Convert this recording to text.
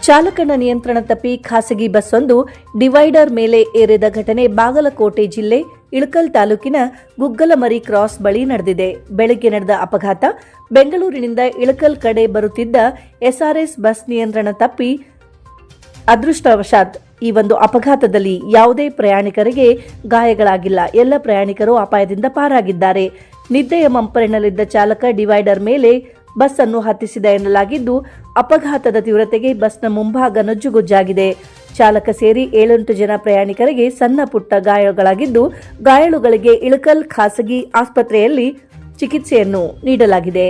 ಚಾಲಕನ ನಿಯಂತ್ರಣ ತಪ್ಪಿ ಖಾಸಗಿ ಬಸ್ಸೊಂದು ಡಿವೈಡರ್ ಮೇಲೆ ಏರಿದ ಘಟನೆ ಬಾಗಲಕೋಟೆ ಜಿಲ್ಲೆ ಇಳಕಲ್ ತಾಲೂಕಿನ ಗುಗ್ಗಲಮರಿ ಕ್ರಾಸ್ ಬಳಿ ನಡೆದಿದೆ. ಬೆಳಗ್ಗೆ ನಡೆದ ಅಪಘಾತ. ಬೆಂಗಳೂರಿನಿಂದ ಇಳಕಲ್ ಕಡೆ ಬರುತ್ತಿದ್ದ ಎಸ್ಆರ್ಎಸ್ ಬಸ್ ನಿಯಂತ್ರಣ ತಪ್ಪಿ ಅದೃಷ್ಟವಶಾತ್ ಈ ಒಂದು ಅಪಘಾತದಲ್ಲಿ ಯಾವುದೇ ಪ್ರಯಾಣಿಕರಿಗೆ ಗಾಯಗಳಾಗಿಲ್ಲ. ಎಲ್ಲ ಪ್ರಯಾಣಿಕರು ಅಪಾಯದಿಂದ ಪಾರಾಗಿದ್ದಾರೆ. ನಿದ್ದೆಯ ಮಂಪರಿನಲ್ಲಿದ್ದ ಚಾಲಕ ಡಿವೈಡರ್ ಮೇಲೆ ಬಸ್ ಅನ್ನು ಹತ್ತಿಸಿದ ಎನ್ನಲಾಗಿದ್ದು, ಅಪಘಾತದ ತೀವ್ರತೆಗೆ ಬಸ್ನ ಮುಂಭಾಗ ನಜ್ಜುಗುಜ್ಜಾಗಿದೆ. ಚಾಲಕ ಸೇರಿ 7-8 ಜನ ಪ್ರಯಾಣಿಕರಿಗೆ ಸಣ್ಣ ಪುಟ್ಟ ಗಾಯಗಳಾಗಿದ್ದು, ಗಾಯಾಳುಗಳಿಗೆ ಇಳಕಲ್ ಖಾಸಗಿ ಆಸ್ಪತ್ರೆಯಲ್ಲಿ ಚಿಕಿತ್ಸೆಯನ್ನು ನೀಡಲಾಗಿದೆ.